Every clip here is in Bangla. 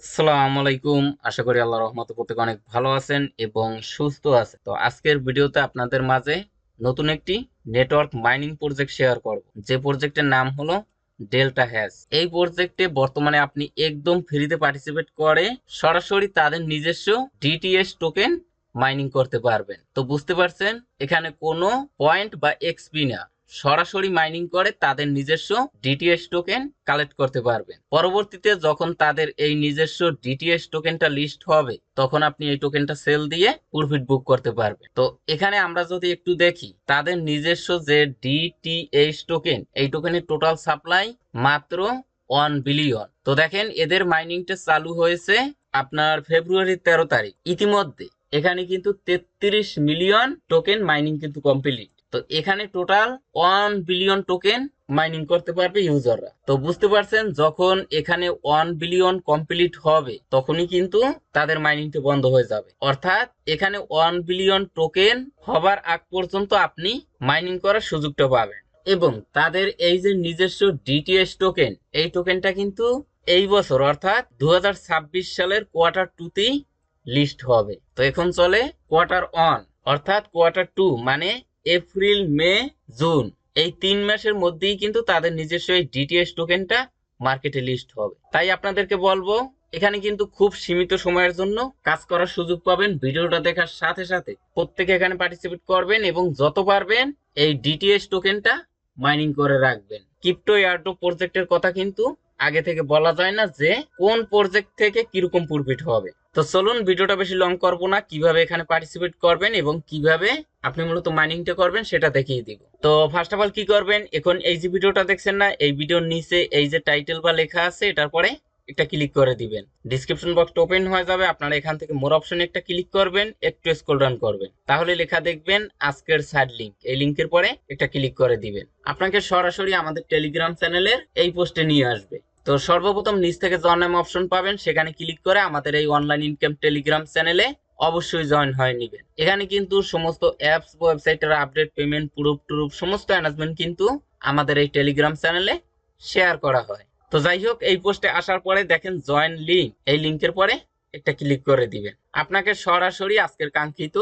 আসসালামু আলাইকুম। আশা করি আল্লাহর রহমতে প্রত্যেকে অনেক ভালো আছেন এবং সুস্থ আছেন। তো আজকের ভিডিওতে আপনাদের মাঝে নতুন একটি নেটওয়ার্ক মাইনিং প্রজেক্ট শেয়ার করব, যে প্রজেক্টের নাম হলো ডেল্টা হ্যাশ। এই প্রজেক্টে বর্তমানে আপনি একদম ফ্রিতে পার্টিসিপেট করে সরাসরি তাদের নিজস্ব ডিটিএস টোকেন মাইনিং করতে পারবেন। তো বুঝতে পারছেন, এখানে কোনো পয়েন্ট বা এক্সপি না, সরাসরি মাইনিং করে তাদের নিজস্ব ডিটিএস টোকেন কালেক্ট করতে পারবেন। পরবর্তীতে যখন তাদের এই নিজস্ব ডিটিএস টোকেনটা লিস্ট হবে, তখন আপনি এই টোকেনটা সেল দিয়ে প্রফিট বুক করতে পারবেন। তো এখানে আমরা যদি একটু দেখি, তাদের নিজস্ব যে ডিটিএস টোকেন, এই টোকেনের টোটাল সাপ্লাই মাত্র 1 বিলিয়ন। তো দেখেন, এদের মাইনিংটা চালু হয়েছে আপনার ফেব্রুয়ারির 13 তারিখ। ইতিমধ্যে এখানে কিন্তু 33 মিলিয়ন টোকেন মাইনিং কিন্তু কমপ্লিট। তো এখানে টোটাল 1 বিলিয়ন টোকেন মাইনিং করতে পারবে ইউজাররা। তো বুঝতে পারছেন, যখন এখানে 1 বিলিয়ন কমপ্লিট হবে, তখনই কিন্তু তাদের মাইনিংটা বন্ধ হয়ে যাবে। অর্থাৎ এখানে 1 বিলিয়ন টোকেন হবার আগ পর্যন্ত আপনি মাইনিং করার সুযোগটা পাবেন। এবং তাদের এই যে নিজস্ব ডিটিএস টোকেন, এই টোকেনটা কিন্তু এই বছর অর্থাৎ 2026 সালের কোয়ার্টার 2তেই লিস্ট হবে। তো এখন চলে কোয়ার্টার 1, অর্থাৎ কোয়ার্টার 2 মানে এপ্রিল, মে, জুন, এই 3 মাসের মধ্যেই কিন্তু তাদের নিজস্ব এই ডিটিএস টোকেনটা মার্কেটে লিস্ট হবে। তাই আপনাদেরকে বলবো, এখানে কিন্তু খুব সীমিত সময়ের জন্য কাজ করার সুযোগ পাবেন। ভিডিওটা দেখার সাথে সাথে প্রত্যেকে এখানে পার্টিসিপেট করবেন এবং যত পারবেন এই ডিটিএস টোকেনটা মাইনিং করে রাখবেন। ক্রিপ্টো এয়ারড্রপ প্রজেক্টের কথা কিন্তু আগে থেকে বলা যায় না যে কোন প্রজেক্ট থেকে কিরকম প্রফিট হবে। তো চলুন, ভিডিওটা বেশি লং করব না, কিভাবে এখানে পার্টিসিপেট করবেন এবং কিভাবে আপনি মূলত মাইনিংটা করবেন সেটা দেখিয়ে দিব। তো ফার্স্ট অফ অল কি করবেন, এখন এই যে ভিডিওটা দেখছেন না, এই ভিডিওর নিচে এই যে টাইটেল বা লেখা আছে, এটার পরে একটা ক্লিক করে দিবেন। ডিসক্রিপশন বক্সটা ওপেন হয়ে যাবে, আপনারা এখান থেকে মোর অপশনে একটা ক্লিক করবেন, একটু স্ক্রল ডাউন করবেন, তাহলে লেখা দেখবেন আজকের সাইড লিংক। এই লিংকের পরে একটা ক্লিক করে দিবেন, আপনাকে সরাসরি আমাদের টেলিগ্রাম চ্যানেলের এই পোস্টে নিয়ে আসবে। তো সর্বপ্রথম নিচ থেকে জয়েন নামে অপশন পাবেন, সেখানে ক্লিক করে আমাদের এই অনলাইন ইনকাম টেলিগ্রাম চ্যানেলে অবশ্যই জয়েন হয়ে নেবেন। এখানে কিন্তু সমস্ত অ্যাপস, ওয়েবসাইটের আপডেট, পেমেন্ট, প্রুফ টুরুফ সমস্ত অ্যানাউন্সমেন্ট কিন্তু আমাদের এই টেলিগ্রাম চ্যানেলে শেয়ার করা হয়। তো যাই হোক, এই পোস্টে আসার পরে দেখেন জয়েন লিংক, এই লিংকের পরে একটা ক্লিক করে দিবেন, আপনাকে সরাসরি আজকের কাঙ্ক্ষিত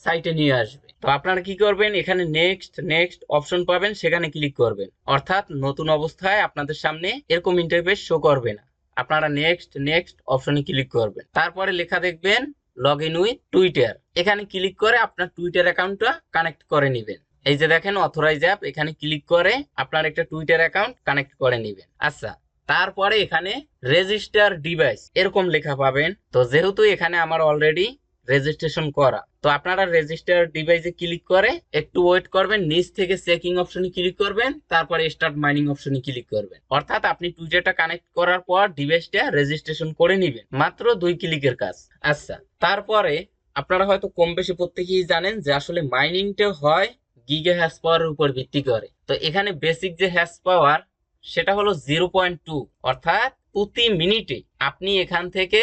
সাইটে নিয়ে আসবে। তো আপনারা কি করবেন, এখানে নেক্সট নেক্সট অপশন পাবেন, সেখানে ক্লিক করবেন। অর্থাৎ নতুন অবস্থায় আপনাদের সামনে এরকম ইন্টারফেস শো করবে না, আপনারা নেক্সট নেক্সট অপশনে ক্লিক করবেন। তারপরে লেখা দেখবেন লগ ইন উইথ টুইটার, এখানে ক্লিক করে আপনার টুইটার অ্যাকাউন্টটা কানেক্ট করে নেবেন। এই যে দেখেন অথরাইজ অ্যাপ, এখানে ক্লিক করে আপনার একটা টুইটার অ্যাকাউন্ট কানেক্ট করে নেবেন। আচ্ছা, তারপরে এখানে রেজিস্টার ডিভাইস এরকম লেখা পাবেন। তো যেহেতু এখানে আমার অলরেডি রেজিস্ট্রেশন করা, তো আপনারা রেজিস্টার ডিভাইসে ক্লিক করে একটু ওয়েট করবেন, নিচ থেকে চেকিং অপশনে ক্লিক করবেন, তারপরে স্টার্ট মাইনিং অপশনে ক্লিক করবেন। অর্থাৎ আপনি টুইটারটা কানেক্ট করার পর ডিভাইসটা রেজিস্ট্রেশন করে নেবেন, মাত্র 2 ক্লিকের কাজ। আচ্ছা, তারপরে আপনারা হয়তো কম বেশি প্রত্যেকেই জানেন যে আসলে মাইনিংটা হয় গিগা হ্যাশ পাওয়ারের উপর ভিত্তি করে। তো এখানে বেসিক যে হ্যাশ পাওয়ার, সেটা হলো 0.2, অর্থাৎ প্রতি মিনিটে আপনি এখান থেকে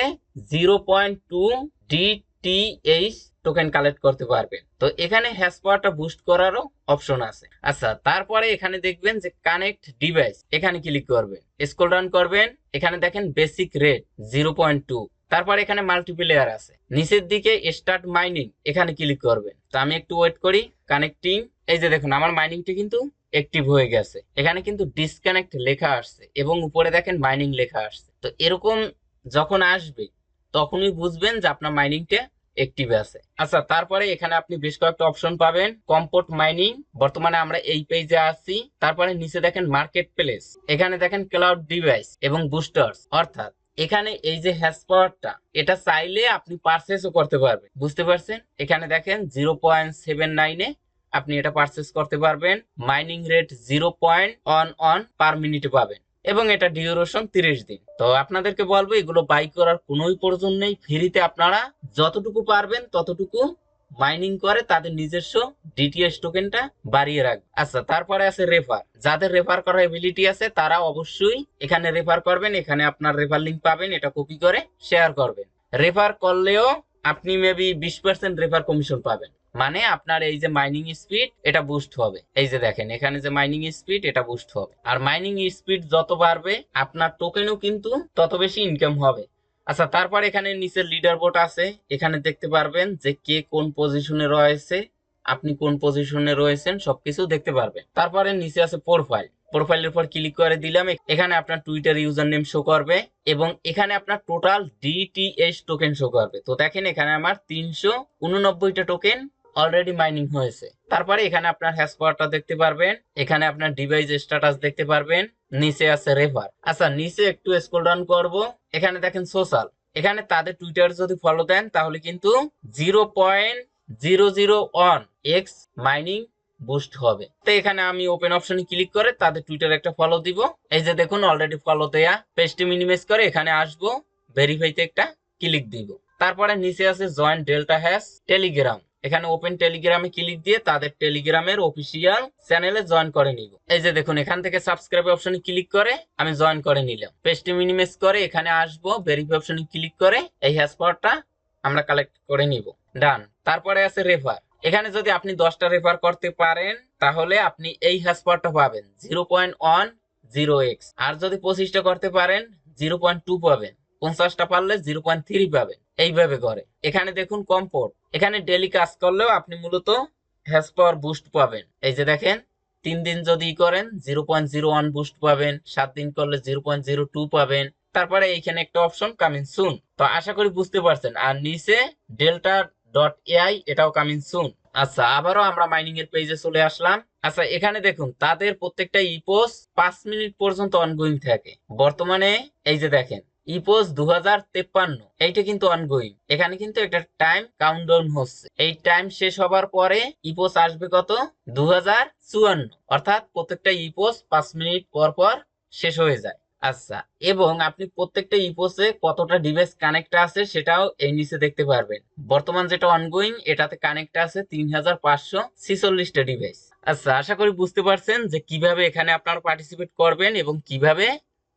0.2 ডিটিএইচ টোকেন কালেক্ট করতে পারবেন। তো এখানে হ্যাশ পাওয়ারটা বুস্ট করারও অপশন আছে। আচ্ছা, তারপরে এখানে দেখবেন যে কানেক্ট ডিভাইস, এখানে ক্লিক করবেন, স্ক্রল ডাউন করবেন, এখানে দেখেন বেসিক রেট 0.2, তারপর এখানে মাল্টিপ্লেয়ার আছে, নিচের দিকে স্টার্ট মাইনিং, এখানে ক্লিক করবেন। তো আমি একটু ওয়েট করি, কানেক্টিং। এই যে দেখুন আমার মাইনিংটি কিন্তু অ্যাক্টিভ হয়ে গেছে, এখানে কিন্তু ডিসকানেক্ট লেখা আসছে এবং উপরে দেখেন মাইনিং লেখা আসছে। তো এরকম যখন আসবে তখনই বুঝবেন যে আপনার মাইনিংটা অ্যাক্টিভ আছে। আচ্ছা, তারপরে এখানে আপনি বেশ কয়েকটা অপশন পাবেন। কম্পোর্ট মাইনিং, বর্তমানে আমরা এই পেজে আছি। তারপরে নিচে দেখেন মার্কেট প্লেস, এখানে দেখেন ক্লাউড ডিভাইস এবং বুস্টার্স, অর্থাৎ এখানে এই যে হ্যাশ পাওয়ারটা, এটা চাইলে আপনি পারচেসও করতে পারবেন। বুঝতে পারছেন, এখানে দেখেন 0.79-এ আপনি এটা পারচেস করতে পারবেন। মাইনিং রেট 0.11 পার মিনিটে পাবেন এবং এটা ডিউরেশন 30 দিন। তো আপনাদেরকে বলবো, এগুলো বাই করার কোনোই প্রয়োজন নেই, ফ্রিতে আপনারা যতটুকু পারবেন ততটুকু মাইনিং করে তাদের নিজস্ব ডিটিএস টোকেনটা বাড়িয়ে রাখবে। আচ্ছা, তারপরে আছে রেফার, যাদের রেফার করার এবিলিটি আছে তারা অবশ্যই এখানে রেফার করবেন। এখানে আপনার রেফার লিংক পাবেন, এটা কপি করে শেয়ার করবেন। রেফার করলেও আপনি মেবি 20% রেফার কমিশন পাবেন, মানে আপনার এই যে মাইনিং স্পিড এটা বুস্ট হবে। এই যে দেখেন এখানে যে মাইনিং স্পিড এটা বুস্ট হবে, আর মাইনিং স্পিড যত বাড়বে আপনার টোকেনও কিন্তু তত বেশি ইনকাম হবে। আচ্ছা, তারপর এখানে নিচে লিডার বোর্ড আছে, এখানে দেখতে পারবেন যে কে কোন পজিশনে রয়েছে, আপনি কোন পজিশনে রয়েছেন সবকিছু দেখতে পারবেন। তারপরে নিচে আছে প্রোফাইল, প্রোফাইলের উপর ক্লিক করে দিলাম, এখানে আপনার টুইটার ইউজার নেম শো করবে এবং এখানে আপনার টোটাল ডিটিএইচ টোকেন শো করবে। তো দেখেন এখানে আমার 389টা টোকেন অলরেডি মাইনিং হয়েছে। তারপরে এখানে আপনার হ্যাশ পাওয়ারটা দেখতে পারবেন, এখানে আপনার ডিভাইস স্ট্যাটাস দেখতে পারবেন, নিচে আছে রেফার। আচ্ছা, নিচে একটু স্ক্রল ডাউন করব, এখানে দেখেন সোশ্যাল, এখানে তাদের টুইটার যদি ফলো দেন তাহলে কিন্তু 0.001 এক্স মাইনিং বুস্ট হবে। তো এখানে আমি ওপেন অপশনে ক্লিক করে তাদের টুইটার একটা ফলো দিব। এই যে দেখুন অলরেডি ফলো দেয়া, পেজটি মিনিমাইজ করে এখানে আসবো, ভেরিফাইতে একটা ক্লিক দিব। তারপরে নিচে আছে জয়েন ডেল্টা হ্যাশ টেলিগ্রাম, এখানে ওপেন টেলিগ্রামে ক্লিক দিয়ে তাদের টেলিগ্রামের অফিসিয়াল চ্যানেলে জয়েন করে নিব। এই যে দেখুন এখান থেকে সাবস্ক্রাইব অপশনে ক্লিক করে আমি জয়েন করে নিলাম। পেজটি মিনিমাইজ করে এখানে আসবো, ভেরিফাই অপশনে ক্লিক করে এই হ্যাশ পাওয়ারটা আমরা কালেক্ট করে নিব। ডান। তারপরে আছে রেফার, এখানে যদি আপনি 10টা রেফার করতে পারেন তাহলে আপনি এই হ্যাশ পাওয়ারটা পাবেন 0.10x, আর যদি 25টা করতে পারেন 0.2 পাবেন, 50টা পারলে 0.3 পাবেন। এইভাবে করে এখানে দেখুন কম্পোর্ট, এখানে ডেইলি কাজ করলেও আপনি মূলত হ্যাশ পাওয়ার বুস্ট পাবেন। এই যে দেখেন 3 দিন যদি করেন 0.01 বুস্ট পাবেন, 7 দিন করলে 0.02 পাবেন। তারপরে এইখানে একটা অপশন কামিং সুন। তো আশা করি বুঝতে পারছেন। আর নিচে ডেল্টা ডট এআই এটাও কামিং সুন। আচ্ছা, আবারও আমরা মাইনিং এর পেজে চলে আসলাম। আচ্ছা, এখানে দেখুন তাদের প্রত্যেকটা ইপোস 5 মিনিট পর্যন্ত অনগোয়িং থাকে বর্তমানে। এই যে দেখেন ইপোস 2053, এইটা কিন্তু অনগোয়িং, এখানে কিন্তু একটা টাইম কাউন্টডাউন হচ্ছে। এই টাইম শেষ হবার পরে ইপোস আসবে কত 2054, অর্থাৎ প্রত্যেকটা ইপোস 5 মিনিট পর পর শেষ হয়ে যায়। আচ্ছা, এবং আপনি প্রত্যেকটা ইপোসে কতটা ডিভাইস কানেক্ট আছে সেটাও এই নিচে দেখতে পারবেন। বর্তমান যেটা অনগোয়িং এটাতে কানেক্ট আছে 3546টা ডিভাইস। আচ্ছা, আশা করি বুঝতে পারছেন যে কিভাবে এখানে আপনারা পার্টিসিপেট করবেন এবং কিভাবে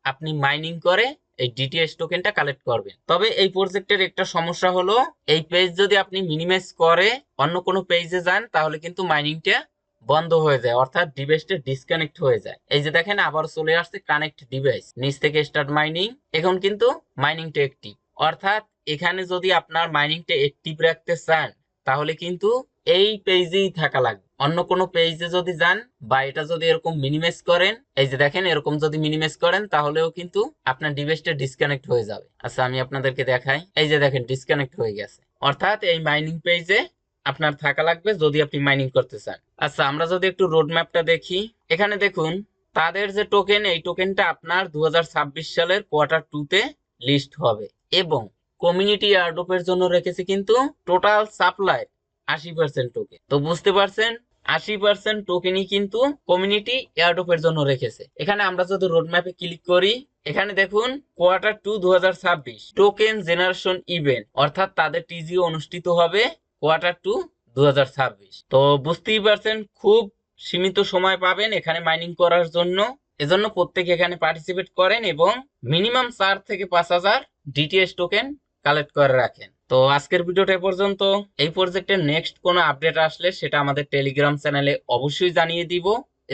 আপনি মাইনিং করে এই ডিটিএস টোকেনটা কালেক্ট করবেন। তবে এই প্রজেক্টের একটা সমস্যা হলো এই পেজ যদি আপনি মিনিমাইজ করে অন্য কোনো পেজে যান তাহলে কিন্তু মাইনিংটা বন্ধ হয়ে যায়, অর্থাৎ ডিভাইসটা ডিসকানেক্ট হয়ে যায়। এই যে দেখেন আবার চলে আসছে কানেক্ট ডিভাইস, নিচ থেকে স্টার্ট মাইনিং, এখন কিন্তু মাইনিংটা অ্যাক্টিভ। অর্থাৎ এখানে যদি আপনার মাইনিংটা অ্যাক্টিভ রাখতে চান তাহলে কিন্তু এই পেজেই থাকা লাগবে। অন্য কোনো পেজে যদি যান বা এটা যদি এরকম মিনিমাইজ করেন, এই যে দেখেন এরকম যদি মিনিমাইজ করেন তাহলেও কিন্তু আপনার ডিভাইসটা ডিসকানেক্ট হয়ে যাবে। আচ্ছা, আমি আপনাদেরকে দেখাই, এই যে দেখেন ডিসকানেক্ট হয়ে গেছে। অর্থাৎ এই মাইনিং পেজে আপনার থাকা লাগবে যদি আপনি মাইনিং করতে চান। আচ্ছা, আমরা যদি একটু রোড ম্যাপটা দেখি, এখানে দেখুন তাদের যে টোকেন, এই টোকেনটা আপনার 2026 সালের কোয়ার্টার 2 তে লিস্ট হবে এবং কমিউনিটি এয়ারড্রপের জন্য রেখেছে কিন্তু টোটাল সাপ্লাই 80% টোকেন। তো বুঝতে পারছেন 80% টোকেনই কিন্তু কমিউনিটি এয়ারড্রপের জন্য রেখেছে। এখানে আমরা যদি রোড ম্যাপে ক্লিক করি, এখানে দেখুন কোয়ার্টার 2 2026 টোকেন জেনারেশন ইভেন্ট, অর্থাৎ তাদের টিজিও অনুষ্ঠিত হবে কোয়ার্টার 2 2026। তো বুঝতেই পারছেন খুব সীমিত সময় পাবেন এখানে মাইনিং করার জন্য। এজন্য প্রত্যেকে এখানে পার্টিসিপেট করেন এবং মিনিমাম 4 থেকে 5,000 ডিটিএস টোকেন কালেক্ট করে রাখেন। তো আজকের ভিডিওটা এ পর্যন্ত। এই প্রজেক্টের নেক্সট কোনো আপডেট আসলে সেটা আমাদের টেলিগ্রাম চ্যানেলে অবশ্যই জানিয়ে দিব,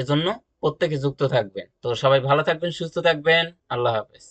এজন্য প্রত্যেকে যুক্ত থাকবেন। তো সবাই ভালো থাকবেন, সুস্থ থাকবেন, আল্লাহ হাফেজ।